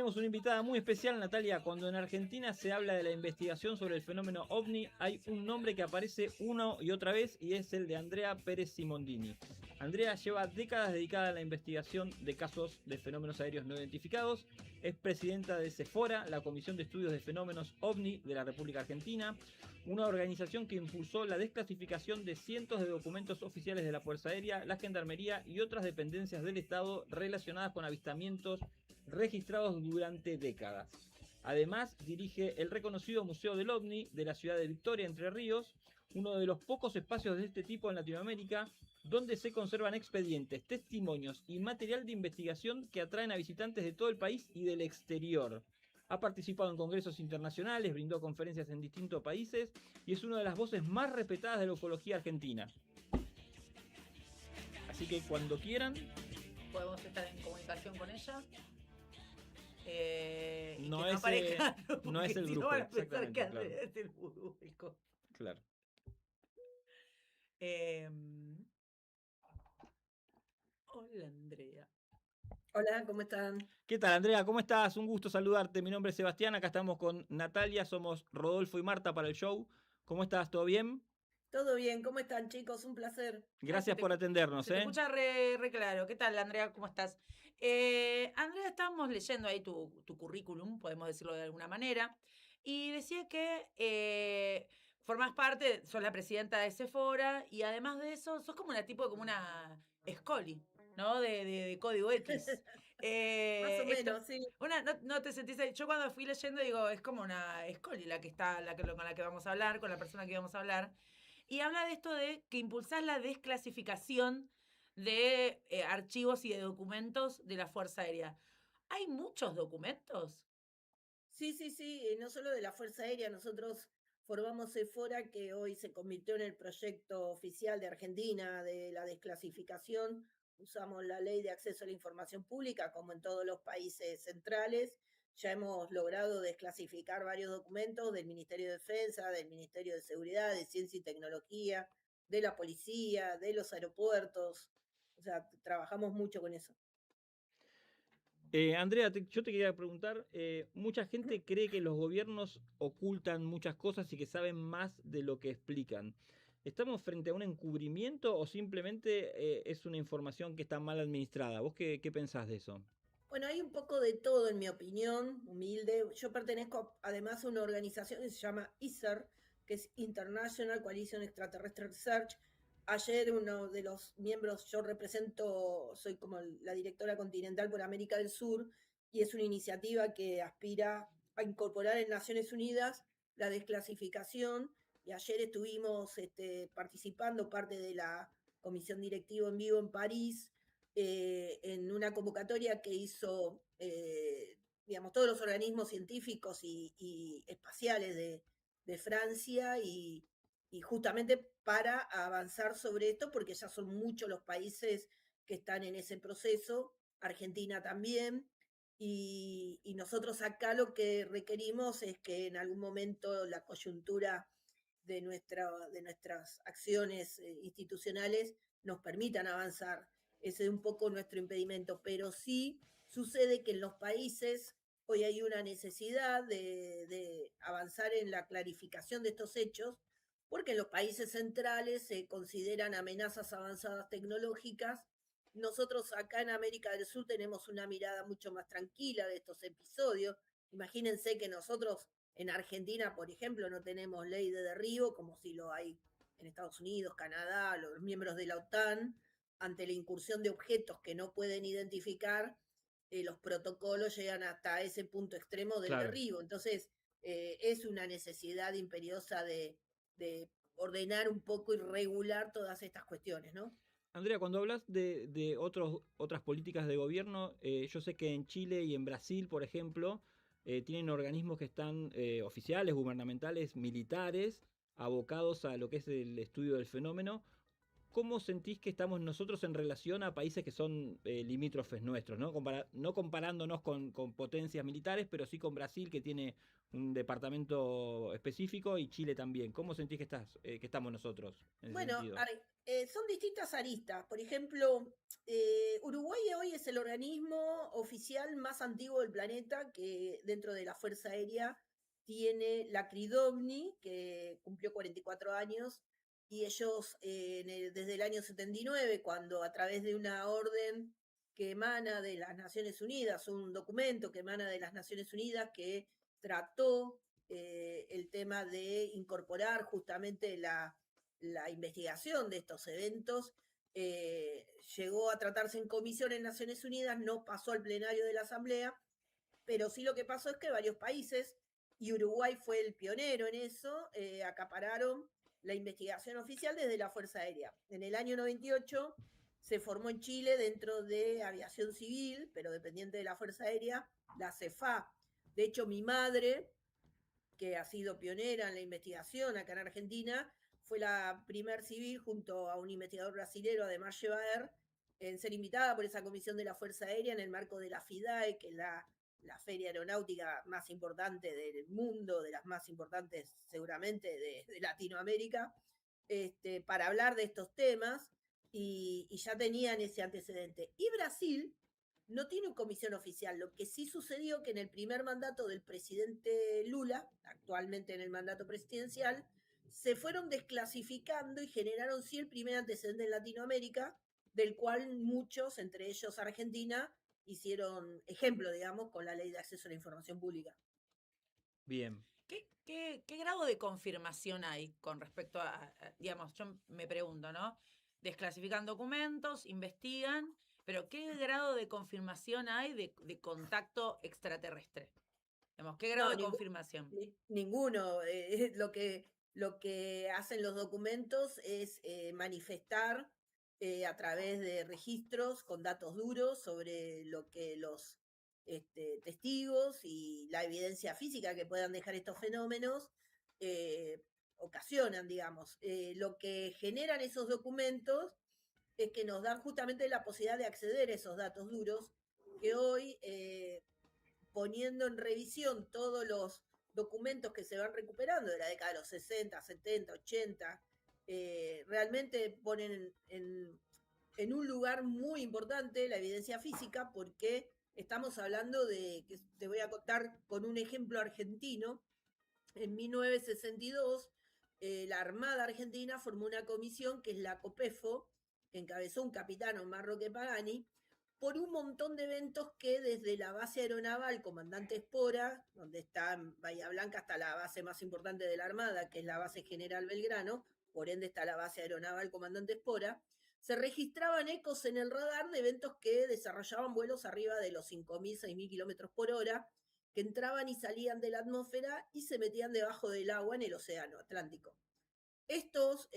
tenemos una invitada muy especial, Natalia. Cuando en Argentina se habla de la investigación sobre el fenómeno OVNI, hay un nombre que aparece una y otra vez y es el de Andrea Pérez Simondini. Andrea lleva décadas dedicada a la investigación de casos de fenómenos aéreos no identificados. Es presidenta de CEFORA, la Comisión de Estudios de Fenómenos OVNI de la República Argentina, una organización que impulsó la desclasificación de cientos de documentos oficiales de la Fuerza Aérea, la Gendarmería y otras dependencias del Estado relacionadas con avistamientos registrados durante décadas. Además, dirige el reconocido Museo del OVNI de la ciudad de Victoria, Entre Ríos, uno de los pocos espacios de este tipo en Latinoamérica, donde se conservan expedientes, testimonios y material de investigación que atraen a visitantes de todo el país y del exterior. Ha participado en congresos internacionales, brindó conferencias en distintos países y es una de las voces más respetadas de la ufología argentina. Así que cuando quieran, podemos estar en comunicación con ella. No es el grupo, exactamente, claro. Es el público. Claro. Hola, Andrea. Hola, ¿cómo están? ¿Qué tal, Andrea? ¿Cómo estás? Un gusto saludarte. Mi nombre es Sebastián, acá estamos con Natalia, somos Rodolfo y Marta para el show. ¿Cómo estás? ¿Todo bien? Todo bien, ¿cómo están, chicos? Un placer. Gracias por atendernos. Se te escucha re claro. ¿Qué tal, Andrea? ¿Cómo estás? Andrea, estábamos leyendo ahí tu currículum, podemos decirlo de alguna manera, y decía que formás parte, sos la presidenta de CEFORA, y además de eso, sos como una Scully, ¿no? De código X. Más o menos, sí. No te sentís ahí. Yo cuando fui leyendo digo, es como una Scully con la que vamos a hablar, con la persona que vamos a hablar. Y habla de esto de que impulsás la desclasificación de archivos y de documentos de la Fuerza Aérea. ¿Hay muchos documentos? Sí, no solo de la Fuerza Aérea, nosotros formamos CEFORA, que hoy se convirtió en el proyecto oficial de Argentina de la desclasificación. Usamos la Ley de Acceso a la Información Pública, como en todos los países centrales. Ya hemos logrado desclasificar varios documentos del Ministerio de Defensa, del Ministerio de Seguridad, de Ciencia y Tecnología, de la Policía, de los aeropuertos. O sea, trabajamos mucho con eso. Andrea, yo te quería preguntar, mucha gente cree que los gobiernos ocultan muchas cosas y que saben más de lo que explican. ¿Estamos frente a un encubrimiento o simplemente es una información que está mal administrada? ¿Vos qué pensás de eso? Bueno, hay un poco de todo, en mi opinión, humilde. Yo pertenezco además a una organización que se llama ISER, que es International Coalition Extraterrestrial Research. Ayer uno de los miembros, yo represento, soy como la directora continental por América del Sur, y es una iniciativa que aspira a incorporar en Naciones Unidas la desclasificación, y ayer estuvimos participando parte de la comisión directiva en vivo en París, en una convocatoria que hizo, digamos, todos los organismos científicos y espaciales de Francia, y justamente para avanzar sobre esto, porque ya son muchos los países que están en ese proceso, Argentina también, y nosotros acá lo que requerimos es que en algún momento la coyuntura de nuestras acciones institucionales nos permitan avanzar. Ese es un poco nuestro impedimento, pero sí sucede que en los países hoy hay una necesidad de avanzar en la clarificación de estos hechos, porque en los países centrales se consideran amenazas avanzadas tecnológicas. Nosotros acá en América del Sur tenemos una mirada mucho más tranquila de estos episodios. Imagínense que nosotros en Argentina, por ejemplo, no tenemos ley de derribo, como si lo hay en Estados Unidos, Canadá, los miembros de la OTAN. Ante la incursión de objetos que no pueden identificar, los protocolos llegan hasta ese punto extremo del derribo. Entonces, es una necesidad imperiosa de ordenar un poco y regular todas estas cuestiones, ¿no? Andrea, cuando hablas de otras políticas de gobierno, yo sé que en Chile y en Brasil, por ejemplo, tienen organismos que están oficiales, gubernamentales, militares, abocados a lo que es el estudio del fenómeno. ¿Cómo sentís que estamos nosotros en relación a países que son limítrofes nuestros, ¿no? No comparándonos con potencias militares, pero sí con Brasil, que tiene un departamento específico, y Chile también? ¿Cómo sentís que estamos nosotros en ese sentido? Son distintas aristas. Por ejemplo, Uruguay hoy es el organismo oficial más antiguo del planeta, que dentro de la Fuerza Aérea tiene la CRIDOVNI, que cumplió 44 años, y ellos desde el año 79, cuando a través de una orden que emana de las Naciones Unidas, un documento que emana de las Naciones Unidas que trató el tema de incorporar justamente la investigación de estos eventos, llegó a tratarse en comisión en Naciones Unidas, no pasó al plenario de la Asamblea, pero sí lo que pasó es que varios países, y Uruguay fue el pionero en eso, acapararon la investigación oficial desde la Fuerza Aérea. En el año 98 se formó en Chile, dentro de aviación civil, pero dependiente de la Fuerza Aérea, la CEFA. De hecho, mi madre, que ha sido pionera en la investigación acá en Argentina, fue la primer civil, junto a un investigador brasilero, además Chevaer, en ser invitada por esa comisión de la Fuerza Aérea en el marco de la FIDAE, que es la feria aeronáutica más importante del mundo, de las más importantes seguramente de Latinoamérica, para hablar de estos temas, y ya tenían ese antecedente. Y Brasil no tiene una comisión oficial. Lo que sí sucedió que en el primer mandato del presidente Lula, actualmente en el mandato presidencial, se fueron desclasificando y generaron sí el primer antecedente en Latinoamérica, del cual muchos, entre ellos Argentina, hicieron ejemplo, digamos, con la Ley de Acceso a la Información Pública. Bien. ¿Qué grado de confirmación hay con respecto digamos, yo me pregunto, ¿no? Desclasifican documentos, investigan, pero ¿qué grado de confirmación hay de contacto extraterrestre? Digamos, ¿qué grado de confirmación? Ninguno. Lo que hacen los documentos es manifestar a través de registros con datos duros sobre lo que los testigos y la evidencia física que puedan dejar estos fenómenos ocasionan, digamos. Lo que generan esos documentos es que nos dan justamente la posibilidad de acceder a esos datos duros que hoy, poniendo en revisión todos los documentos que se van recuperando de la década de los 60, 70, 80, realmente ponen en un lugar muy importante la evidencia física, porque estamos hablando de, que te voy a contar con un ejemplo argentino. En 1962, la Armada Argentina formó una comisión que es la COPEFO, que encabezó un capitán, Omar Roque Pagani, por un montón de eventos que desde la base aeronaval Comandante Espora, donde está en Bahía Blanca, hasta la base más importante de la Armada, que es la base General Belgrano, por ende está la base aeronaval Comandante Espora, se registraban ecos en el radar de eventos que desarrollaban vuelos arriba de los 5.000, 6.000 kilómetros por hora, que entraban y salían de la atmósfera y se metían debajo del agua en el océano Atlántico. Estos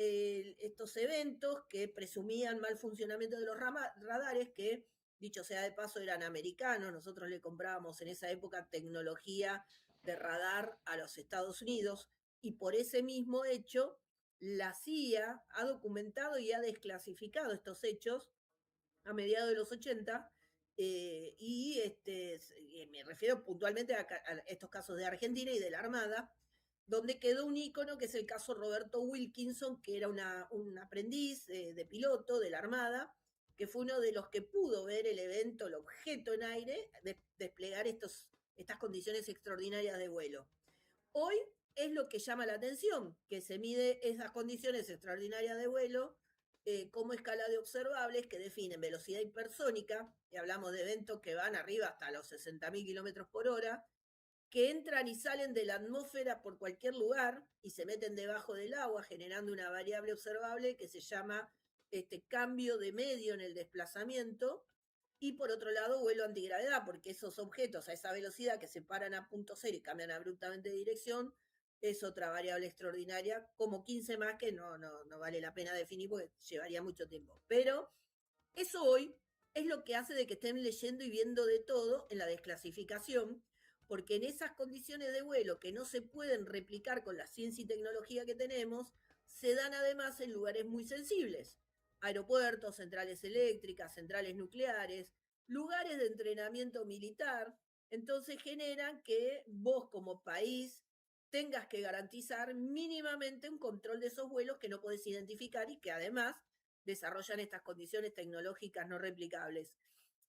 eventos que presumían mal funcionamiento de los radares, que dicho sea de paso eran americanos, nosotros le comprábamos en esa época tecnología de radar a los Estados Unidos, y por ese mismo hecho la CIA ha documentado y ha desclasificado estos hechos a mediados de los 80, y me refiero puntualmente a estos casos de Argentina y de la Armada, donde quedó un ícono que es el caso Roberto Wilkinson, que era un aprendiz de piloto de la Armada, que fue uno de los que pudo ver el evento, el objeto en aire, desplegar estas condiciones extraordinarias de vuelo. Hoy es lo que llama la atención, que se mide esas condiciones extraordinarias de vuelo como escala de observables que definen velocidad hipersónica, y hablamos de eventos que van arriba hasta los 60.000 kilómetros por hora, que entran y salen de la atmósfera por cualquier lugar y se meten debajo del agua, generando una variable observable que se llama cambio de medio en el desplazamiento. Y por otro lado, vuelo antigravedad, porque esos objetos a esa velocidad que se paran a punto cero y cambian abruptamente de dirección, es otra variable extraordinaria, como 15 más que no vale la pena definir porque llevaría mucho tiempo. Pero eso hoy es lo que hace de que estén leyendo y viendo de todo en la desclasificación, porque en esas condiciones de vuelo que no se pueden replicar con la ciencia y tecnología que tenemos, se dan además en lugares muy sensibles: aeropuertos, centrales eléctricas, centrales nucleares, lugares de entrenamiento militar. Entonces generan que vos como país tengas que garantizar mínimamente un control de esos vuelos que no podés identificar y que además desarrollan estas condiciones tecnológicas no replicables.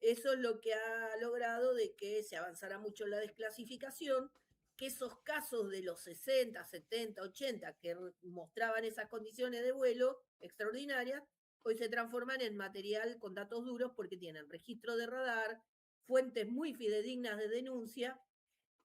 Eso es lo que ha logrado de que se avanzara mucho en la desclasificación, que esos casos de los 60, 70, 80 que mostraban esas condiciones de vuelo extraordinarias, hoy se transforman en material con datos duros porque tienen registro de radar, fuentes muy fidedignas de denuncia,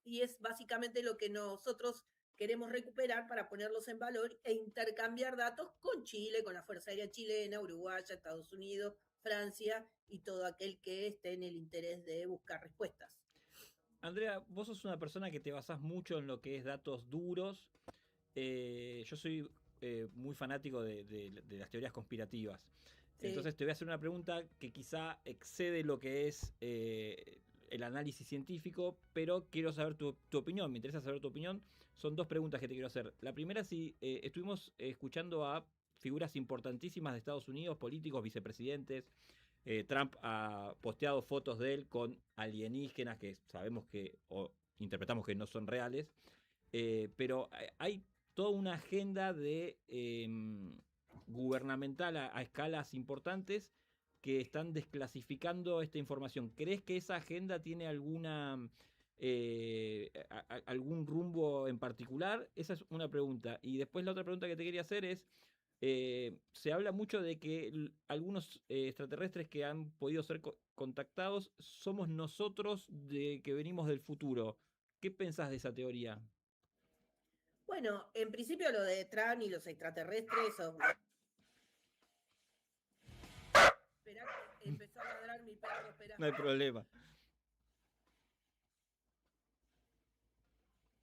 y es básicamente lo que nosotros queremos recuperar para ponerlos en valor e intercambiar datos con Chile, con la Fuerza Aérea Chilena, Uruguaya, Estados Unidos, Francia y todo aquel que esté en el interés de buscar respuestas. Andrea, vos sos una persona que te basás mucho en lo que es datos duros. Yo soy muy fanático de las teorías conspirativas. Sí. Entonces te voy a hacer una pregunta que quizá excede lo que es el análisis científico, pero quiero saber tu opinión, me interesa saber tu opinión. Son dos preguntas que te quiero hacer. La primera, si estuvimos escuchando a figuras importantísimas de Estados Unidos, políticos, vicepresidentes. Trump ha posteado fotos de él con alienígenas que sabemos que, o interpretamos que no son reales, pero hay toda una agenda de gubernamental a escalas importantes que están desclasificando esta información. ¿Crees que esa agenda tiene alguna algún rumbo en particular? Esa es una pregunta. Y después la otra pregunta que te quería hacer es, se habla mucho de que algunos extraterrestres que han podido ser contactados somos nosotros que venimos del futuro. ¿Qué pensás de esa teoría? Bueno, en principio lo de Trump y los extraterrestres son... Esperá que empezó a ladrar mi perro, esperá. No hay problema.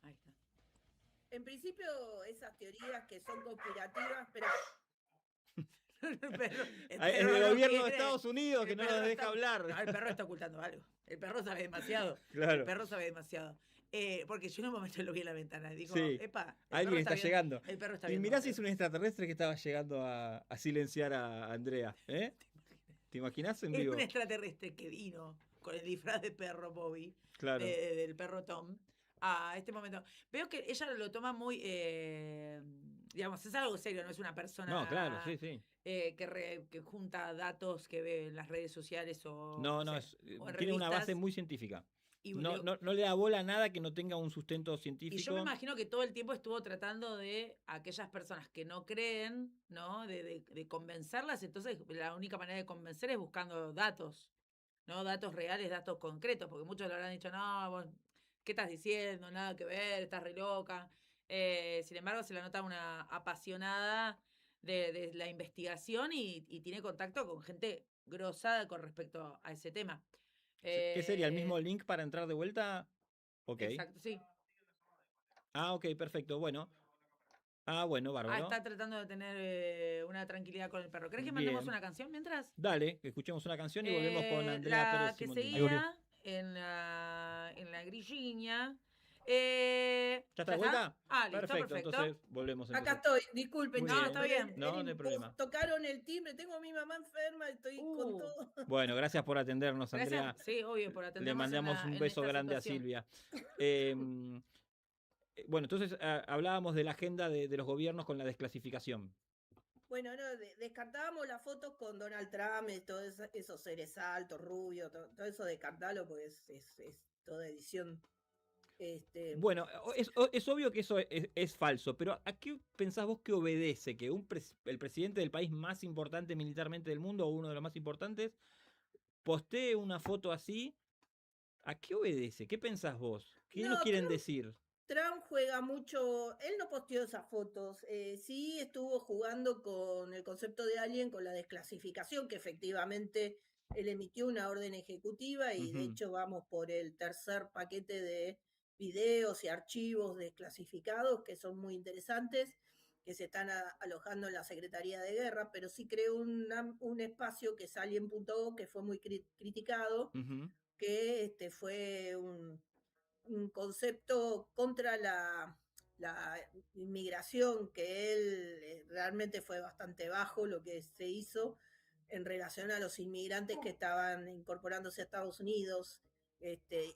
Ahí está. En principio esas teorías que son conspirativas, pero... El perro Es no el gobierno de quiere. Estados Unidos que El no perro nos deja está- hablar. No, el perro está ocultando algo. El perro sabe demasiado. Claro. El perro sabe demasiado. Porque yo en un momento lo vi en la ventana y digo, Sí. epa, el Alguien perro está viendo- llegando. El perro está Y viendo. mirá si es un extraterrestre que estaba llegando a silenciar a Andrea. ¿Eh? ¿Te imaginás en Es vivo? un extraterrestre que vino con el disfraz de perro Bobby, Claro. del perro Tom, a este momento. Veo que ella lo toma muy, digamos, es algo serio, no es una persona No, claro, sí, sí. que junta datos que ve en las redes sociales o, No, no no, sé, o en tiene una base revistas. muy científica. Y, No, le- no le da bola a nada que no tenga un sustento y científico. yo me imagino que todo el tiempo estuvo tratando de aquellas personas que no creen, ¿no? De convencerlas. Entonces, la única manera de convencer es buscando datos, ¿no? Datos reales, datos concretos, porque muchos le habrán dicho, no, vos, ¿qué estás diciendo? Nada que ver, estás re loca. Sin embargo, se la nota una apasionada de la investigación y tiene contacto con gente grosada con respecto a ese tema. ¿Qué sería? ¿El mismo link para entrar de vuelta? Ok. Exacto, sí. Ah, ok, perfecto. Bueno. Ah, bueno, bárbaro. Está tratando de tener una tranquilidad con el perro. ¿Crees que mandemos Bien. una canción mientras? Dale, que escuchemos una canción y volvemos con Andrea La Pérez que Simondini. seguía en la grilliña. ¿Ya está de vuelta? Ah, listo, Perfecto, perfecto. entonces volvemos. Acá entonces. estoy, disculpen. Muy No, bien. está bien. No, no hay problema. Tocaron el timbre, tengo a mi mamá enferma, estoy con todo. Bueno, gracias por atendernos, Andrea. Gracias. Sí, obvio, por atendernos. Le mandamos un beso grande a Silvia. Bueno, entonces hablábamos de la agenda de los gobiernos con la desclasificación. Bueno, no, descartábamos las fotos con Donald Trump, todos esos seres altos, rubios, todo eso descartalo porque es toda edición. Bueno, es obvio que eso es falso, pero ¿a qué pensás vos que obedece que el presidente del país más importante militarmente del mundo, o uno de los más importantes, postee una foto así? ¿A qué obedece? ¿Qué pensás vos? ¿Qué nos quieren decir? Trump juega mucho, él no posteó esas fotos, sí estuvo jugando con el concepto de alien, con la desclasificación, que efectivamente él emitió una orden ejecutiva y de hecho vamos por el tercer paquete de videos y archivos desclasificados que son muy interesantes, que se están alojando en la Secretaría de Guerra, pero sí creó un espacio que es alien.org, que fue muy criticado, que fue un concepto contra la inmigración, que él realmente fue bastante bajo lo que se hizo en relación a los inmigrantes que estaban incorporándose a Estados Unidos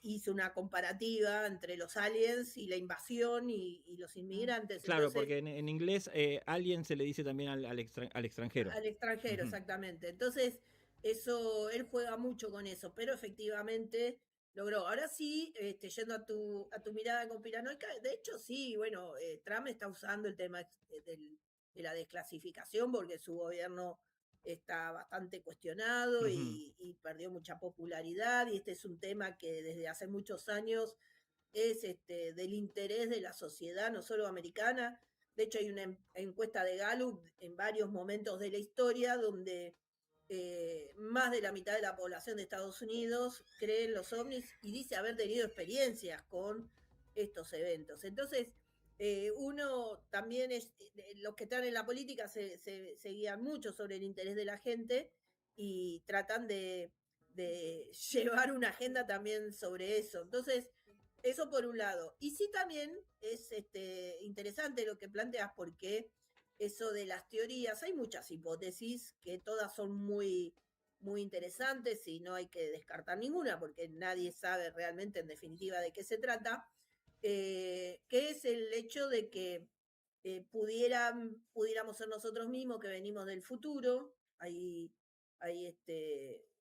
hizo una comparativa entre los aliens y la invasión y los inmigrantes. Claro, Entonces, porque en inglés alien se le dice también al extranjero. al extranjero, Ujú. exactamente. Entonces, él juega mucho con eso, pero efectivamente logró. Ahora sí, yendo a tu mirada conspiranoica, de hecho sí, bueno, Trump está usando el tema de la desclasificación porque su gobierno está bastante cuestionado Ujú. y perdió mucha popularidad y este es un tema que desde hace muchos años es del interés de la sociedad, no solo americana. De hecho, hay una encuesta de Gallup en varios momentos de la historia donde más de la mitad de la población de Estados Unidos cree en los ovnis y dice haber tenido experiencias con estos eventos. Entonces, uno también los que están en la política se guían mucho sobre el interés de la gente y tratan de llevar una agenda también sobre eso. Entonces, eso por un lado. Y sí también es interesante lo que planteas porque eso de las teorías, hay muchas hipótesis que todas son muy interesantes y no hay que descartar ninguna porque nadie sabe realmente en definitiva de qué se trata, que es el hecho de que pudiéramos ser nosotros mismos que venimos del futuro. Hay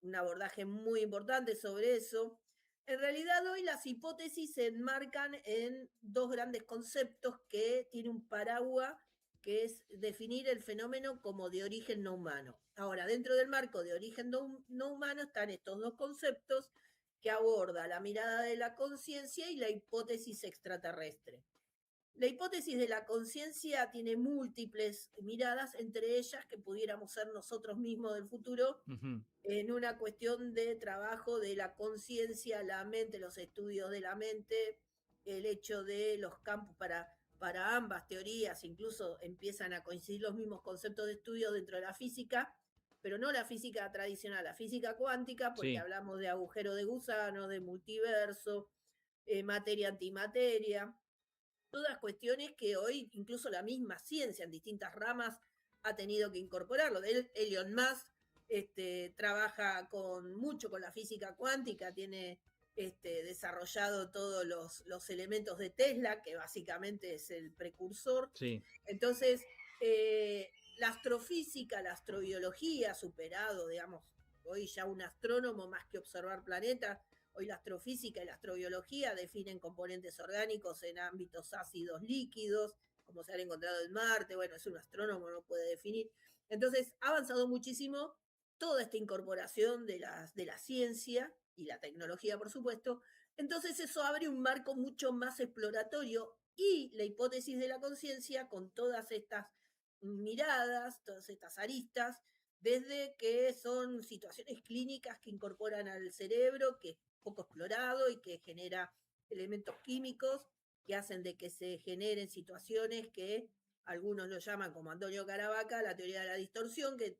un abordaje muy importante sobre eso. En realidad hoy las hipótesis se enmarcan en dos grandes conceptos que tiene un paraguas que es definir el fenómeno como de origen no humano. Ahora, dentro del marco de origen no humano están estos dos conceptos que aborda la mirada de la conciencia y la hipótesis extraterrestre. La hipótesis de la conciencia tiene múltiples miradas, entre ellas que pudiéramos ser nosotros mismos del futuro, Ujú. en una cuestión de trabajo de la conciencia, la mente, los estudios de la mente, el hecho de los campos para ambas teorías, incluso empiezan a coincidir los mismos conceptos de estudio dentro de la física, pero no la física tradicional, la física cuántica, porque Sí. hablamos de agujero de gusano, de multiverso, materia antimateria, todas cuestiones que hoy incluso la misma ciencia en distintas ramas ha tenido que incorporarlo. Elon Musk trabaja mucho con la física cuántica, tiene desarrollado todos los elementos de Tesla, que básicamente es el precursor. Sí. Entonces, la astrofísica, la astrobiología ha superado, digamos, hoy ya un astrónomo más que observar planetas, hoy la astrofísica y la astrobiología definen componentes orgánicos en ámbitos ácidos líquidos, como se han encontrado en Marte, bueno, es un astrónomo, no puede definir. Entonces, ha avanzado muchísimo toda esta incorporación de la ciencia y la tecnología, por supuesto. Entonces, eso abre un marco mucho más exploratorio y la hipótesis de la conciencia con todas estas miradas, todas estas aristas, desde que son situaciones clínicas que incorporan al cerebro, que es poco explorado y que genera elementos químicos que hacen de que se generen situaciones que algunos lo llaman, como Antonio Caravaca, la teoría de la distorsión, que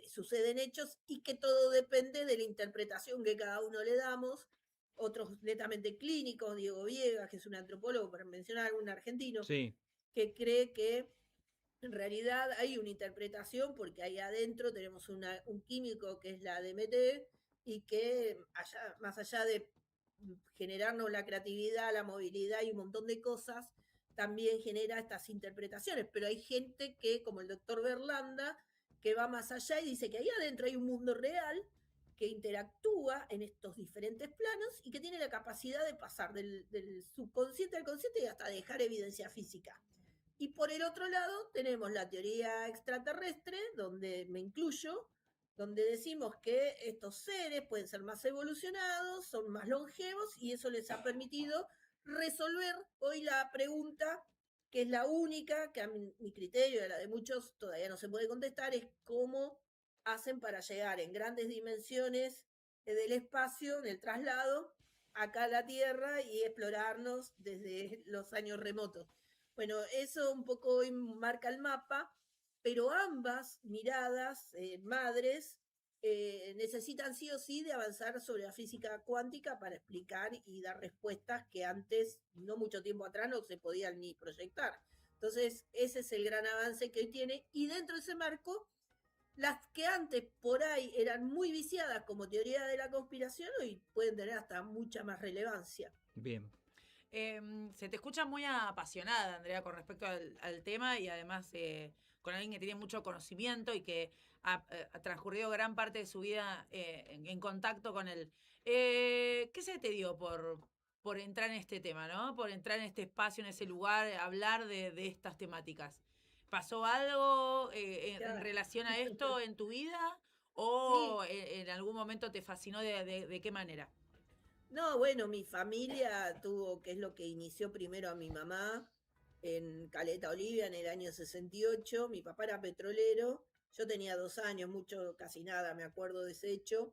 suceden hechos y que todo depende de la interpretación que cada uno le damos. Otros netamente clínicos, Diego Viegas, que es un antropólogo, para mencionar algún argentino, Sí. que cree que en realidad hay una interpretación porque ahí adentro tenemos un químico que es la DMT y que más allá de generarnos la creatividad, la movilidad y un montón de cosas, también genera estas interpretaciones. Pero hay gente que, como el doctor Berlanda, que va más allá y dice que ahí adentro hay un mundo real que interactúa en estos diferentes planos y que tiene la capacidad de pasar del subconsciente al consciente y hasta dejar evidencia física. Y por el otro lado tenemos la teoría extraterrestre, donde me incluyo, donde decimos que estos seres pueden ser más evolucionados, son más longevos y eso les ha permitido resolver hoy la pregunta que es la única que a mi criterio y a la de muchos todavía no se puede contestar, es cómo hacen para llegar en grandes dimensiones del espacio, en el traslado, acá a la Tierra y explorarnos desde los años remotos. Bueno, eso un poco marca el mapa, pero ambas miradas, madres, necesitan sí o sí de avanzar sobre la física cuántica para explicar y dar respuestas que antes, no mucho tiempo atrás, no se podían ni proyectar. Entonces, ese es el gran avance que hoy tiene y dentro de ese marco las que antes por ahí eran muy viciadas como teoría de la conspiración, hoy pueden tener hasta mucha más relevancia. Bien. Se te escucha muy apasionada, Andrea, con respecto al tema y además con alguien que tiene mucho conocimiento y que ha transcurrido gran parte de su vida en contacto con él. ¿Qué se te dio por entrar en este tema, ¿no? Por entrar en este espacio, en ese lugar, hablar de estas temáticas. ¿Pasó algo en relación a esto en tu vida o Sí, en algún momento te fascinó de qué manera? no, bueno, mi familia tuvo, que es lo que inició primero a mi mamá, en Caleta Olivia en el año 68. Mi papá era petrolero, yo tenía 2 años, mucho, casi nada me acuerdo de ese hecho,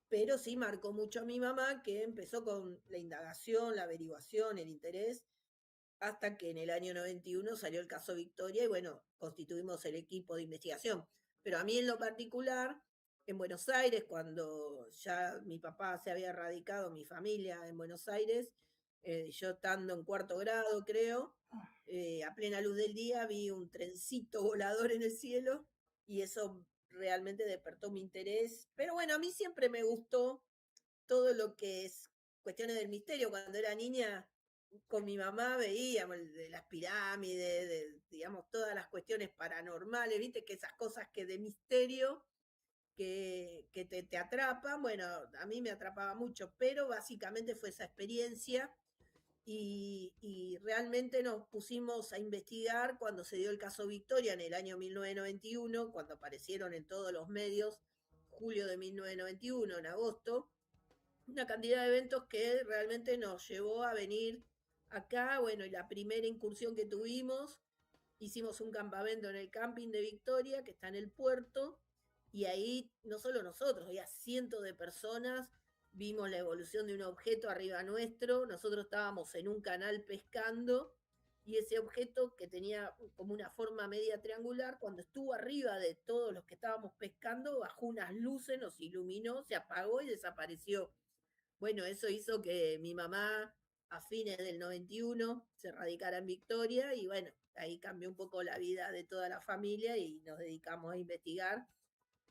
pero sí marcó mucho a mi mamá, que empezó con la indagación, la averiguación, el interés, hasta que en el año 91 salió el caso Victoria y bueno, constituimos el equipo de investigación. Pero a mí en lo particular, en Buenos Aires, cuando ya mi papá se había radicado, mi familia en Buenos Aires, yo estando en 4º grado, creo, a plena luz del día vi un trencito volador en el cielo y eso realmente despertó mi interés. Pero bueno, a mí siempre me gustó todo lo que es cuestiones del misterio. Cuando era niña, con mi mamá veíamos de las pirámides, digamos, todas las cuestiones paranormales, viste, que esas cosas que de misterio que te atrapan. Bueno, a mí me atrapaba mucho, pero básicamente fue esa experiencia y realmente nos pusimos a investigar cuando se dio el caso Victoria en el año 1991, cuando aparecieron en todos los medios, julio de 1991, en agosto, una cantidad de eventos que realmente nos llevó a venir acá. Bueno, y la primera incursión que tuvimos, hicimos un campamento en el camping de Victoria, que está en el puerto, y ahí no solo nosotros, había cientos de personas, vimos la evolución de un objeto arriba nuestro, nosotros estábamos en un canal pescando, y ese objeto que tenía como una forma media triangular, cuando estuvo arriba de todos los que estábamos pescando, bajó unas luces, nos iluminó, se apagó y desapareció. Bueno, eso hizo que mi mamá a fines del 91 se radicara en Victoria y bueno, ahí cambió un poco la vida de toda la familia y nos dedicamos a investigar.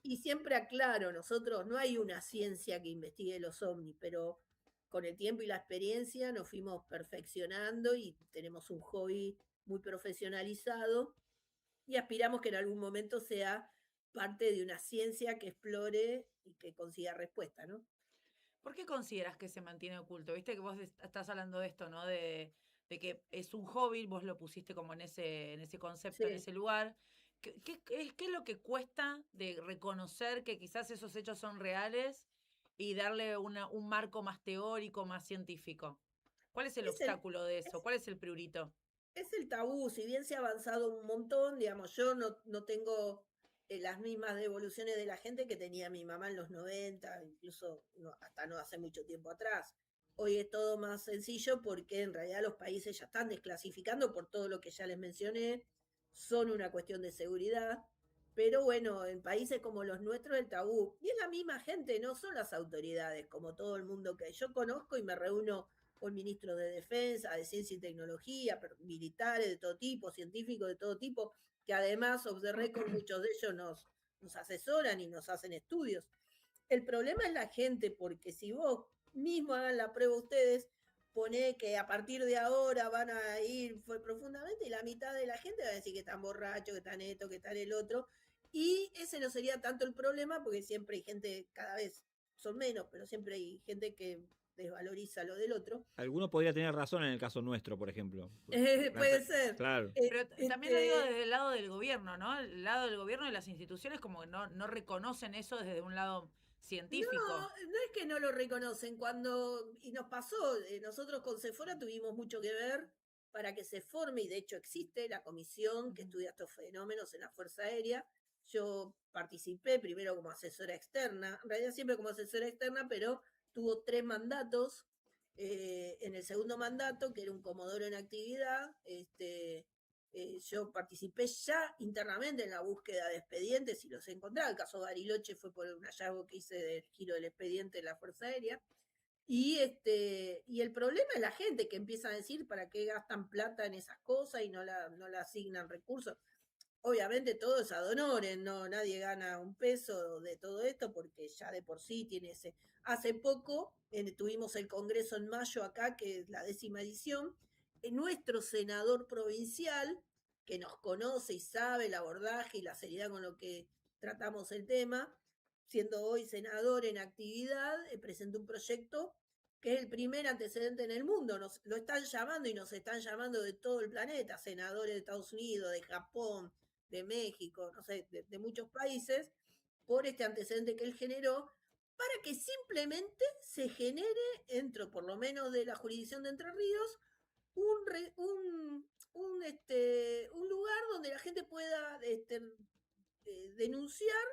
Y siempre aclaro, nosotros no hay una ciencia que investigue los ovnis, pero con el tiempo y la experiencia nos fuimos perfeccionando y tenemos un hobby muy profesionalizado y aspiramos que en algún momento sea parte de una ciencia que explore y que consiga respuesta, ¿no? ¿Por qué consideras que se mantiene oculto? Viste que vos estás hablando de esto, ¿no? De que es un hobby, vos lo pusiste como en ese concepto, en Sí. ese lugar. ¿Qué es lo que cuesta de reconocer que quizás esos hechos son reales y darle un marco más teórico, más científico? ¿Cuál es el Es el, obstáculo de eso? es, ¿Cuál es el priorito? es el tabú, si bien se ha avanzado un montón, digamos, yo no tengo las mismas devoluciones de la gente que tenía mi mamá en los 90, incluso hasta no hace mucho tiempo atrás. Hoy es todo más sencillo porque en realidad los países ya están desclasificando por todo lo que ya les mencioné, son una cuestión de seguridad, pero bueno, en países como los nuestros el tabú, y es la misma gente, no son las autoridades, como todo el mundo que yo conozco y me reúno con ministros de defensa, de ciencia y tecnología, militares de todo tipo, científicos de todo tipo, que además, off the record, muchos de ellos nos asesoran y nos hacen estudios. El problema es la gente, porque si vos mismo hagan la prueba ustedes, pone que a partir de ahora van a ir fue profundamente y la mitad de la gente va a decir que están borrachos, que están esto, que están el otro. Y ese no sería tanto el problema, porque siempre hay gente, cada vez son menos, pero siempre hay gente que desvaloriza lo del otro. Alguno podría tener razón en el caso nuestro, por ejemplo. Puede ser. Claro. Pero también lo digo desde el lado del gobierno, ¿no? El lado del gobierno y las instituciones como que no reconocen eso desde un lado No, científico. no es que no lo reconocen. Y nos pasó, nosotros con Sephora tuvimos mucho que ver para que se forme, y de hecho existe la comisión que estudia estos fenómenos en la Fuerza Aérea. Yo participé primero como asesora externa, en realidad siempre como asesora externa, pero tuvo 3 mandatos. En el segundo mandato, que era un comodoro en actividad, yo participé ya internamente en la búsqueda de expedientes y los encontré. El caso Bariloche fue por un hallazgo que hice del giro del expediente de la Fuerza Aérea. Y el problema es la gente que empieza a decir para qué gastan plata en esas cosas y no la asignan recursos. obviamente todo es ad honorem, no, nadie gana un peso de todo esto porque ya de por sí tiene ese. Hace poco tuvimos el Congreso en mayo acá, que es la 10ª edición, nuestro senador provincial, que nos conoce y sabe el abordaje y la seriedad con lo que tratamos el tema, siendo hoy senador en actividad, presentó un proyecto que es el primer antecedente en el mundo. Nos lo están llamando y nos están llamando de todo el planeta, senadores de Estados Unidos, de Japón, de México, no sé, de muchos países, por este antecedente que él generó, para que simplemente se genere, dentro por lo menos de la jurisdicción de Entre Ríos, un lugar donde la gente pueda denunciar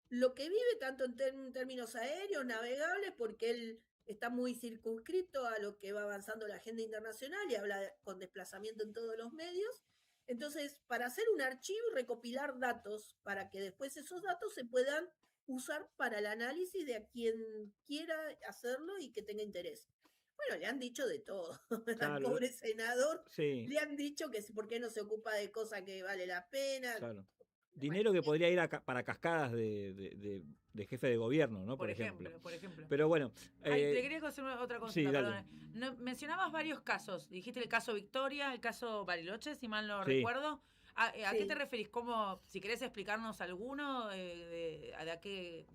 lo que vive, tanto en términos aéreos, navegables, porque él está muy circunscrito a lo que va avanzando la agenda internacional y habla con desplazamiento en todos los medios. Entonces, para hacer un archivo y recopilar datos, para que después esos datos se puedan usar para el análisis de a quien quiera hacerlo y que tenga interés. Bueno, le han dicho de todo. Claro, al pobre senador sí, le han dicho que por qué no se ocupa de cosas que vale la pena. claro. Dinero que podría ir para cascadas de jefe de gobierno, ¿no? Por ejemplo. Por ejemplo. Pero bueno. Ay, te quería hacer otra sí, consulta, dale. perdón. No, mencionabas varios casos. Dijiste el caso Victoria, el caso Bariloche, si mal no Sí. recuerdo. ¿A Sí. qué te referís? ¿Cómo, si querés explicarnos alguno, de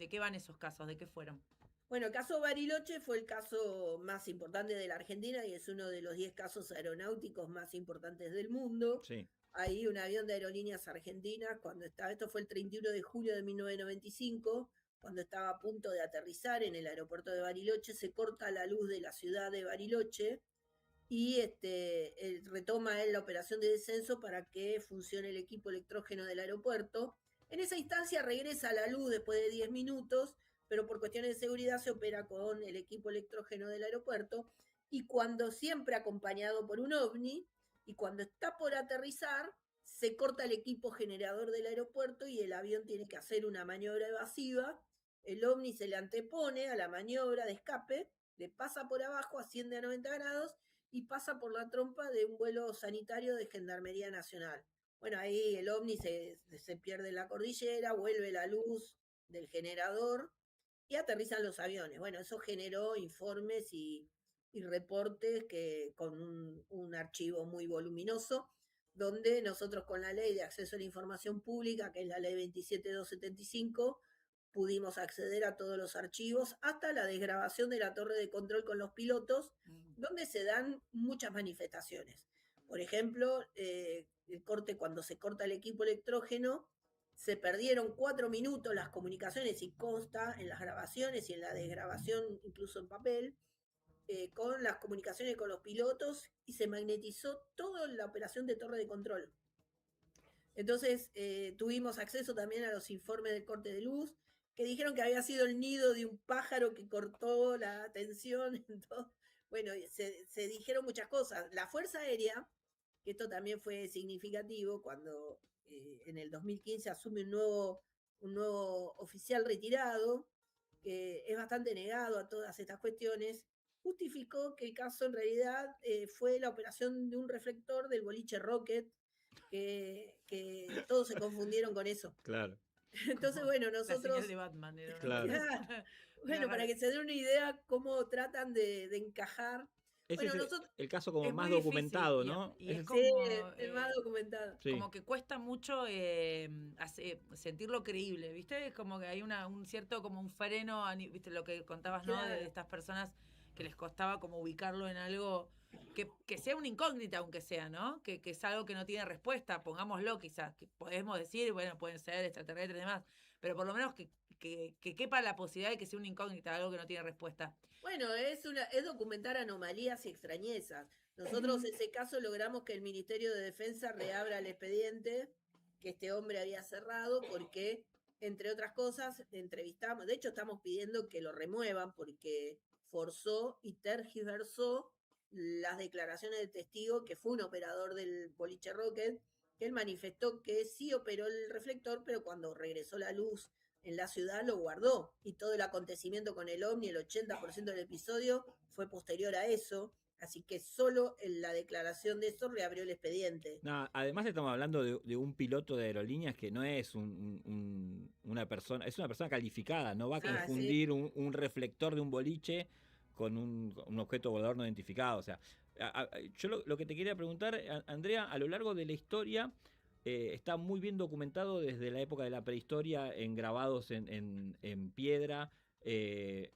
qué van esos casos? ¿De qué fueron? Bueno, el caso Bariloche fue el caso más importante de la Argentina y es uno de los 10 casos aeronáuticos más importantes del mundo. Sí. Ahí un avión de Aerolíneas Argentinas, esto fue el 31 de julio de 1995, cuando estaba a punto de aterrizar en el aeropuerto de Bariloche, se corta la luz de la ciudad de Bariloche y retoma él la operación de descenso para que funcione el equipo electrógeno del aeropuerto. En esa instancia regresa la luz después de 10 minutos, pero por cuestiones de seguridad se opera con el equipo electrógeno del aeropuerto, y cuando siempre acompañado por un ovni, y cuando está por aterrizar, se corta el equipo generador del aeropuerto y el avión tiene que hacer una maniobra evasiva. El ovni se le antepone a la maniobra de escape, le pasa por abajo, asciende a 90 grados y pasa por la trompa de un vuelo sanitario de Gendarmería Nacional. Bueno, ahí el ovni se pierde en la cordillera, vuelve la luz del generador y aterrizan los aviones. Bueno, eso generó informes y reportes con un archivo muy voluminoso, donde nosotros con la ley de acceso a la información pública, que es la ley 27275, pudimos acceder a todos los archivos, hasta la desgrabación de la torre de control con los pilotos, donde se dan muchas manifestaciones. Por ejemplo, cuando se corta el equipo electrógeno, se perdieron 4 minutos las comunicaciones, y consta en las grabaciones y en la desgrabación, incluso en papel, con las comunicaciones con los pilotos, y se magnetizó toda la operación de torre de control. Entonces tuvimos acceso también a los informes del corte de luz, que dijeron que había sido el nido de un pájaro que cortó la tensión. Entonces, bueno, se dijeron muchas cosas. La Fuerza Aérea, que esto también fue significativo, cuando en el 2015 asume un nuevo oficial retirado, que es bastante negado a todas estas cuestiones, justificó que el caso en realidad fue la operación de un reflector del boliche Rocket, que todos se confundieron con eso. Claro. Entonces, bueno, nosotros... La señal de Batman era. Claro. Bueno, para que se den una idea cómo tratan de encajar. Ese Bueno, es el caso como es más muy documentado, difícil, ¿no? y es Sí, como, el más documentado. Sí. como que cuesta mucho sentirlo creíble, ¿viste? Es como que hay un cierto, como un freno, ¿viste? Lo que contabas, ¿no? Claro. De estas personas que les costaba como ubicarlo en algo que sea una incógnita, aunque sea, ¿no? Que es algo que no tiene respuesta, pongámoslo quizás, que podemos decir, bueno, pueden ser extraterrestres y demás, pero por lo menos que quepa la posibilidad de que sea una incógnita, algo que no tiene respuesta. Bueno, es documentar anomalías y extrañezas. Nosotros en ese caso logramos que el Ministerio de Defensa reabra el expediente que este hombre había cerrado, porque, entre otras cosas, entrevistamos, de hecho estamos pidiendo que lo remuevan porque forzó y tergiversó las declaraciones del testigo, que fue un operador del boliche Rocket, que él manifestó que sí operó el reflector, pero cuando regresó la luz en la ciudad lo guardó, y todo el acontecimiento con el ovni, el 80% del episodio fue posterior a eso. Así que solo en la declaración de eso reabrió el expediente. No, además estamos hablando de un piloto de aerolíneas que no es una persona, es una persona calificada, no va a Sí. confundir un reflector de un boliche con un objeto volador no identificado. O sea, yo lo que te quería preguntar, Andrea, a lo largo de la historia está muy bien documentado desde la época de la prehistoria en grabados en piedra.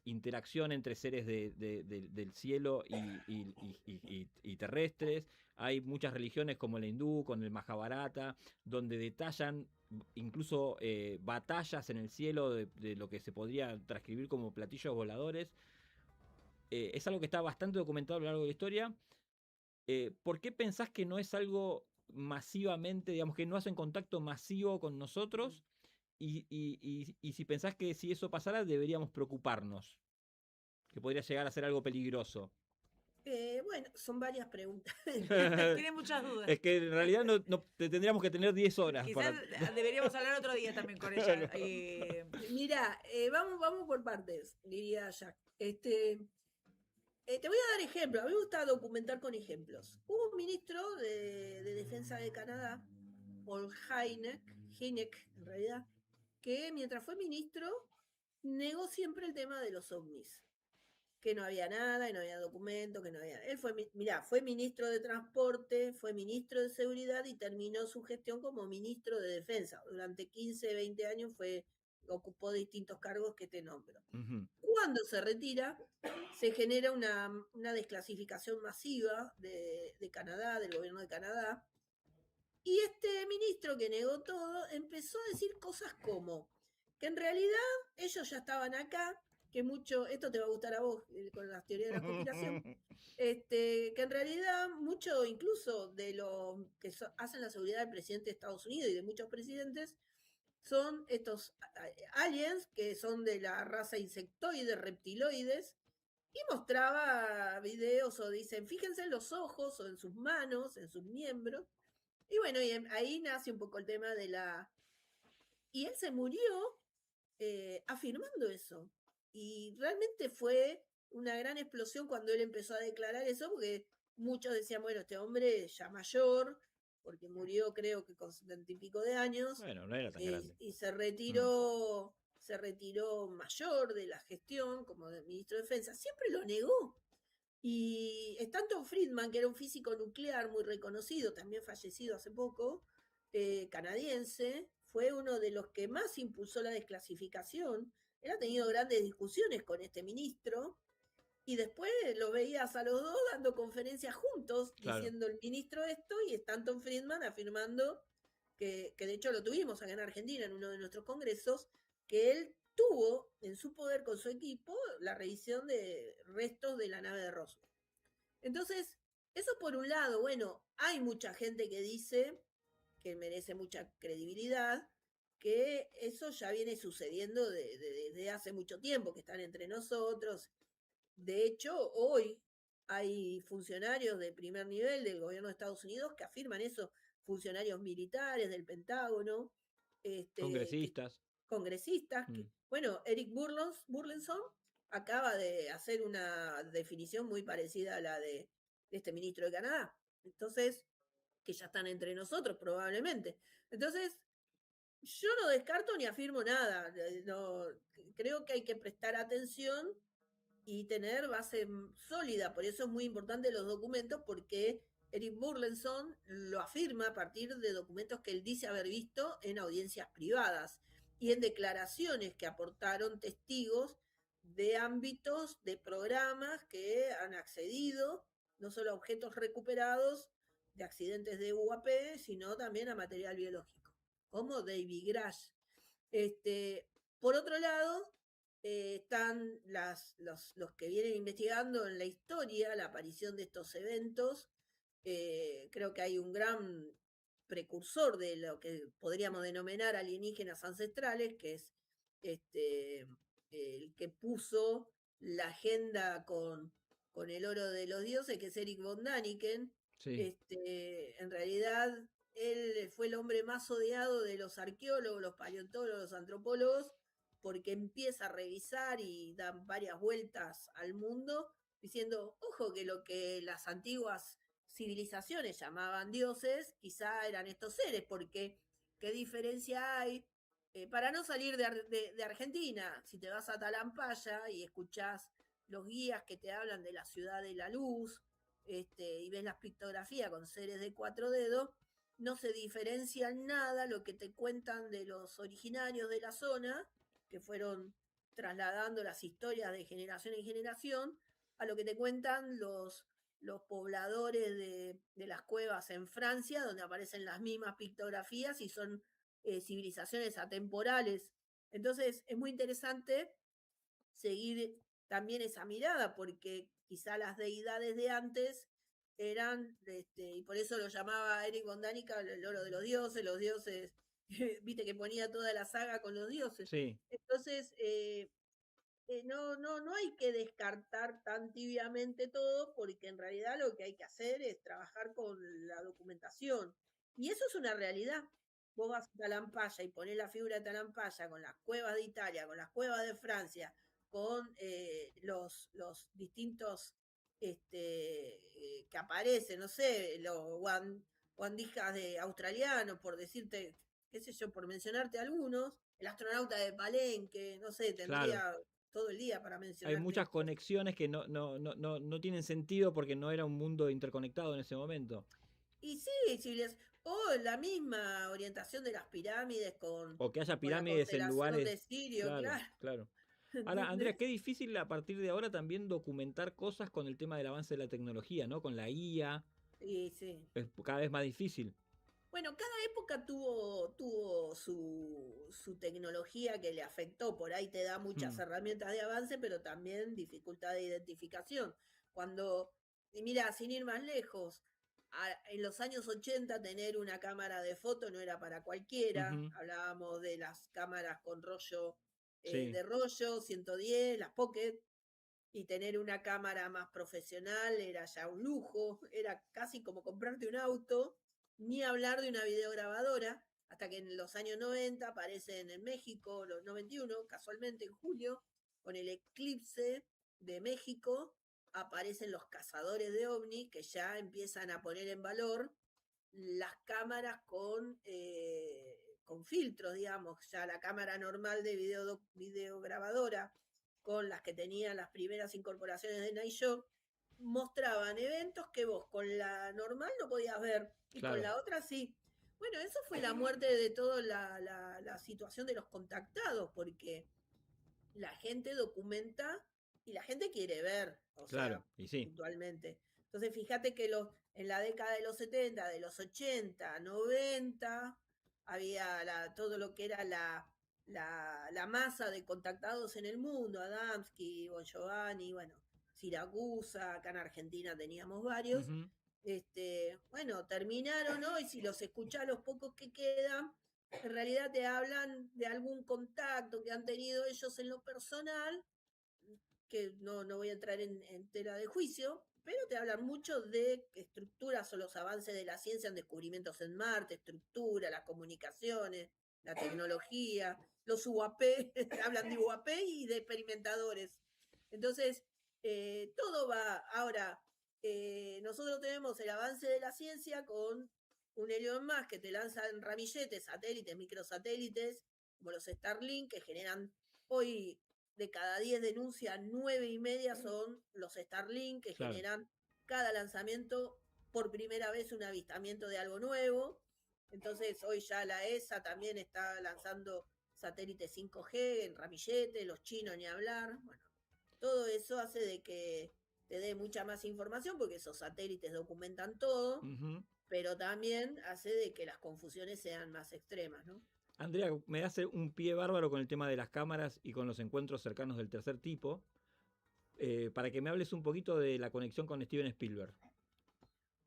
Interacción entre seres del cielo y terrestres. Hay muchas religiones como la hindú, con el Mahabharata, donde detallan incluso batallas en el cielo de lo que se podría transcribir como platillos voladores. Es algo que está bastante documentado a lo largo de la historia. ¿Por qué pensás que no es algo masivamente, digamos, que no hacen contacto masivo con nosotros? Y si pensás que si eso pasara, deberíamos preocuparnos, que podría llegar a ser algo peligroso. Bueno, son varias preguntas. Tiene muchas dudas. Es que en realidad tendríamos que tener 10 horas. Quizás deberíamos hablar otro día también con ella. Mira, vamos por partes, diría Jack. Te voy a dar ejemplos. A mí me gusta documentar con ejemplos. Hubo un ministro de Defensa de Canadá, Paul Hynek en realidad, que mientras fue ministro negó siempre el tema de los ovnis. Que no había nada, que no había documento, que no había... Él fue ministro de Transporte, fue ministro de Seguridad y terminó su gestión como ministro de Defensa. Durante 15, 20 años ocupó distintos cargos que te nombro. Cuando se retira, se genera una desclasificación masiva de Canadá, del gobierno de Canadá, y este ministro que negó todo empezó a decir cosas como que en realidad ellos ya estaban acá, que mucho, esto te va a gustar a vos con las teorías de la conspiración, que en realidad mucho incluso de lo que hacen la seguridad del presidente de Estados Unidos y de muchos presidentes son estos aliens que son de la raza insectoide, reptiloides, y mostraba videos o dicen, fíjense en los ojos o en sus manos, en sus miembros. Y bueno, y ahí nace un poco el tema de la... Y él se murió afirmando eso. Y realmente fue una gran explosión cuando él empezó a declarar eso, porque muchos decían, bueno, este hombre ya mayor, porque murió creo que con 70 y pico de años. Bueno, no era tan grande. Y se retiró mayor de la gestión como ministro de Defensa. Siempre lo negó. Y Stanton Friedman, que era un físico nuclear muy reconocido, también fallecido hace poco, canadiense, fue uno de los que más impulsó la desclasificación. Él ha tenido grandes discusiones con este ministro y después lo veías a los dos dando conferencias juntos, claro, diciendo el ministro esto y Stanton Friedman afirmando que de hecho lo tuvimos acá en Argentina en uno de nuestros congresos, que él tuvo en su poder con su equipo la revisión de restos de la nave de Roswell. Entonces, eso por un lado, bueno, hay mucha gente que dice, que merece mucha credibilidad, que eso ya viene sucediendo desde hace mucho tiempo, que están entre nosotros. De hecho, hoy hay funcionarios de primer nivel del gobierno de Estados Unidos que afirman eso, funcionarios militares del Pentágono. Congresistas. Bueno, Eric Burlenson acaba de hacer una definición muy parecida a la de este ministro de Canadá. Entonces, que ya están entre nosotros probablemente. Entonces, yo no descarto ni afirmo nada. No, creo que hay que prestar atención y tener base sólida. Por eso es muy importante los documentos, porque Eric Burlenson lo afirma a partir de documentos que él dice haber visto en audiencias privadas y en declaraciones que aportaron testigos de ámbitos, de programas que han accedido no solo a objetos recuperados de accidentes de UAP, sino también a material biológico, como David Grash. Por otro lado, están los que vienen investigando en la historia la aparición de estos eventos. Creo que hay un gran precursor de lo que podríamos denominar alienígenas ancestrales, que es el que puso la agenda con el oro de los dioses, que es Eric von Däniken. Sí. En realidad, él fue el hombre más odiado de los arqueólogos, los paleontólogos, los antropólogos, porque empieza a revisar y da varias vueltas al mundo diciendo, ojo, que lo que las antiguas civilizaciones llamaban dioses, quizá eran estos seres, porque ¿qué diferencia hay? Para no salir de Argentina, si te vas a Talampaya y escuchás los guías que te hablan de la ciudad de la luz, y ves las pictografías con seres de 4 dedos, no se diferencia nada lo que te cuentan de los originarios de la zona, que fueron trasladando las historias de generación en generación, a lo que te cuentan los pobladores de las cuevas en Francia, donde aparecen las mismas pictografías y son civilizaciones atemporales. Entonces es muy interesante seguir también esa mirada, porque quizá las deidades de antes eran, y por eso lo llamaba Eric von Däniken el oro de los dioses, viste que ponía toda la saga con los dioses. Sí. Entonces, no hay que descartar tan tibiamente todo, porque en realidad lo que hay que hacer es trabajar con la documentación. Y eso es una realidad. Vos vas a Talampaya y ponés la figura de Talampaya con las cuevas de Italia, con las cuevas de Francia, con los distintos que aparecen, no sé, los guandijas de australianos, por decirte, qué sé yo, por mencionarte algunos, el astronauta de Palenque, no sé, tendría Claro. todo el día para mencionar. Hay muchas conexiones que no tienen sentido porque no era un mundo interconectado en ese momento. Y sí, o la misma orientación de las pirámides O que haya con la pirámides en constelación de lugares. Sirio, Claro, claro. claro. Ahora, Andrea, qué difícil a partir de ahora también documentar cosas con el tema del avance de la tecnología, ¿no? Con la IA. Sí, sí. Es cada vez más difícil. Bueno, cada época tuvo su tecnología que le afectó. Por ahí te da muchas herramientas de avance, pero también dificultad de identificación. Y mira, sin ir más lejos, en los años 80 tener una cámara de foto no era para cualquiera. Hablábamos de las cámaras con rollo Sí. de rollo, 110, las Pocket, y tener una cámara más profesional era ya un lujo, era casi como comprarte un auto, ni hablar de una videograbadora, hasta que en los años 90 aparecen en México, los 91, casualmente en julio, con el eclipse de México, aparecen los cazadores de ovni que ya empiezan a poner en valor las cámaras con filtros, digamos, ya la cámara normal de videograbadora con las que tenían las primeras incorporaciones de Nightshot, mostraban eventos que vos con la normal no podías ver y Claro. con la otra sí. Bueno, eso fue la muerte de toda la situación de los contactados, porque la gente documenta y la gente quiere ver, claro, y sí. puntualmente. Entonces, fíjate que en la década de los 70, de los 80, 90, había todo lo que era la masa de contactados en el mundo, Adamski, Bon Giovanni, bueno, Siracusa, acá en Argentina teníamos varios. Bueno, terminaron, ¿no? Y si los escuchás, los pocos que quedan, en realidad te hablan de algún contacto que han tenido ellos en lo personal, que no voy a entrar en tela de juicio, pero te hablan mucho de estructuras o los avances de la ciencia en descubrimientos en Marte, estructura, las comunicaciones, la tecnología, los UAP, hablan de UAP y de experimentadores. Entonces, todo va. Ahora, nosotros tenemos el avance de la ciencia con un Elon Musk que te lanza en ramilletes, satélites, microsatélites, como los Starlink, que generan hoy de cada 10 denuncias, 9,5 son los Starlink, que generan cada lanzamiento por primera vez un avistamiento de algo nuevo. Entonces hoy ya la ESA también está lanzando satélites 5G en ramillete, los chinos ni hablar. Bueno, todo eso hace de que te dé mucha más información porque esos satélites documentan todo, pero también hace de que las confusiones sean más extremas, ¿no? Andrea, me hace un pie bárbaro con el tema de las cámaras y con los encuentros cercanos del tercer tipo, para que me hables un poquito de la conexión con Steven Spielberg.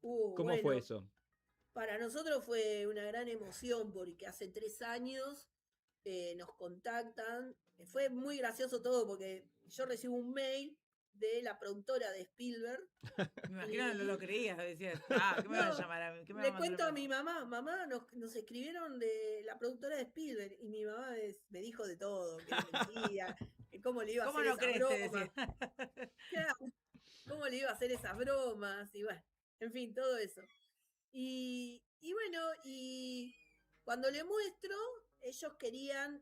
¿Cómo fue eso? Para nosotros fue una gran emoción porque hace 3 años nos contactan. Fue muy gracioso todo porque yo recibo un mail de la productora de Spielberg. Me imagino que no lo creías, decías, ¿qué me van a llamar a mí? Le cuento a mi mamá, nos escribieron de la productora de Spielberg y mi mamá me dijo de todo, que mentía, que cómo le iba a hacer no esa broma. Claro. cómo le iba a hacer esas bromas, y bueno, en fin, todo eso. Y bueno, y cuando le muestro, ellos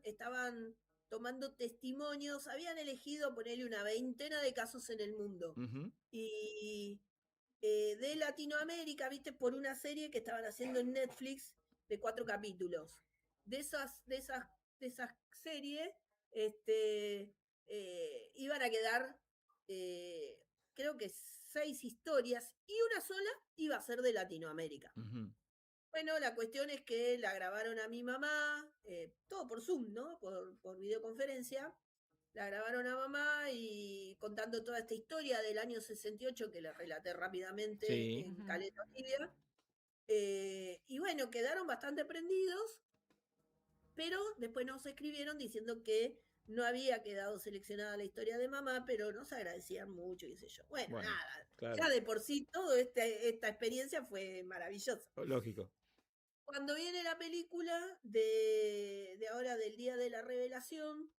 estaban tomando testimonios, habían elegido ponerle una veintena de casos en el mundo. Ujú. Y de Latinoamérica, viste, por una serie que estaban haciendo en Netflix de 4 capítulos. De esas series, iban a quedar, creo que 6 historias, y una sola iba a ser de Latinoamérica. Ujú. Bueno, la cuestión es que la grabaron a mi mamá, todo por Zoom, ¿no? Por videoconferencia. La grabaron a mamá y contando toda esta historia del año 68 que la relaté rápidamente Sí. en Ujú. Caleta Olivia. Y bueno, quedaron bastante prendidos, pero después nos escribieron diciendo que no había quedado seleccionada la historia de mamá, pero nos agradecían mucho, qué sé yo. Bueno, Bueno, nada, claro, ya de por sí toda esta experiencia fue maravillosa. lógico. Cuando viene la película de ahora del Día de la Revelación,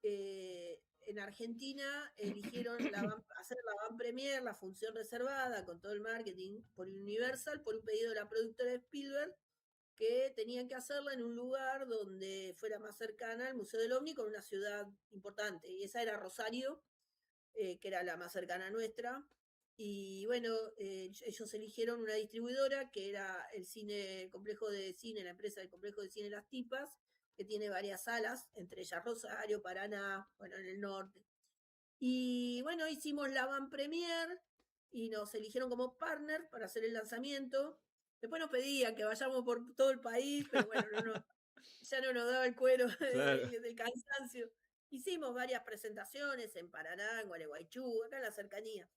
en Argentina eligieron hacer la van premier, la función reservada con todo el marketing por Universal, por un pedido de la productora Spielberg, que tenían que hacerla en un lugar donde fuera más cercana al Museo del OVNI, con una ciudad importante. Y esa era Rosario, que era la más cercana a nuestra. Y bueno, ellos eligieron una distribuidora que era el complejo de cine, la empresa del complejo de cine Las Tipas, que tiene varias salas, entre ellas Rosario, Paraná, bueno, en el norte. Y bueno, hicimos la van premier y nos eligieron como partner para hacer el lanzamiento. Después nos pedían que vayamos por todo el país, pero bueno, ya no nos daba el cuero Claro. del cansancio. Hicimos varias presentaciones en Paraná, en Gualeguaychú, acá en la cercanía.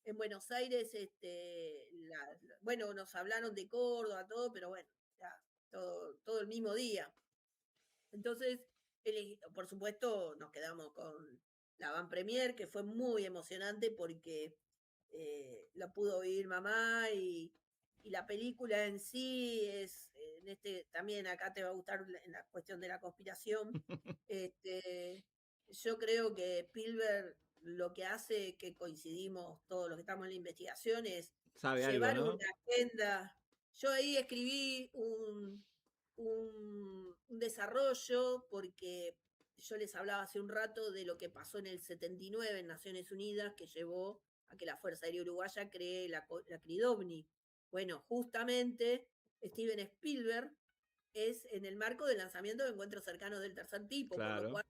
En Buenos Aires, bueno, nos hablaron de Córdoba, todo, pero bueno, ya, todo el mismo día. Entonces, por supuesto, nos quedamos con la van premier, que fue muy emocionante porque la pudo oír mamá y la película en sí es, también acá te va a gustar en la cuestión de la conspiración. Yo creo que Spielberg lo que hace, que coincidimos todos los que estamos en la investigación, es Sabe algo, llevar ¿no? una agenda. Yo ahí escribí un desarrollo porque yo les hablaba hace un rato de lo que pasó en el 79 en Naciones Unidas, que llevó a que la Fuerza Aérea Uruguaya cree la CRIDOVNI. Bueno, justamente Steven Spielberg es en el marco del lanzamiento de Encuentros Cercanos del Tercer Tipo, por lo Claro. cual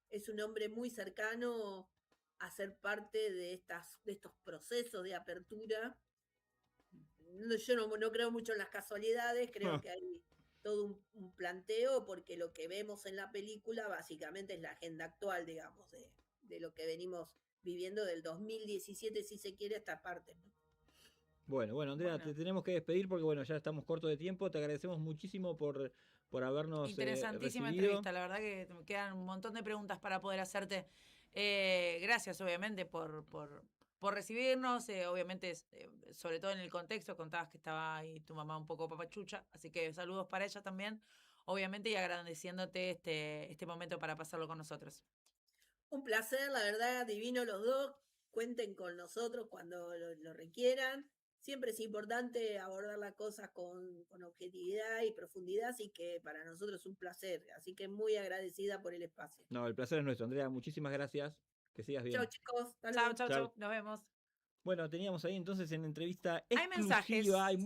es un hombre muy cercano a ser parte de estos procesos de apertura. Yo no creo mucho en las casualidades, creo que hay todo un planteo, porque lo que vemos en la película básicamente es la agenda actual, digamos, de lo que venimos viviendo del 2017, si se quiere, esta parte, ¿no? Bueno, Andrea, Bueno, te tenemos que despedir porque bueno, ya estamos cortos de tiempo. Te agradecemos muchísimo por habernos interesantísima recibido. entrevista. La verdad que me quedan un montón de preguntas para poder hacerte. Gracias, obviamente, por recibirnos. Obviamente, sobre todo en el contexto, contabas que estaba ahí tu mamá un poco papachucha. Así que saludos para ella también, obviamente, y agradeciéndote este momento para pasarlo con nosotros. Un placer, la verdad, divino los dos. Cuenten con nosotros cuando lo requieran. Siempre es importante abordar las cosas con objetividad y profundidad, así que para nosotros es un placer. Así que muy agradecida por el espacio. No, el placer es nuestro, Andrea. Muchísimas gracias. Que sigas Chao, bien. chicos. Hasta Chao, luego. chao, Chao. chao. Nos vemos. Bueno, teníamos ahí entonces en entrevista Hay mensajes. exclusiva, hay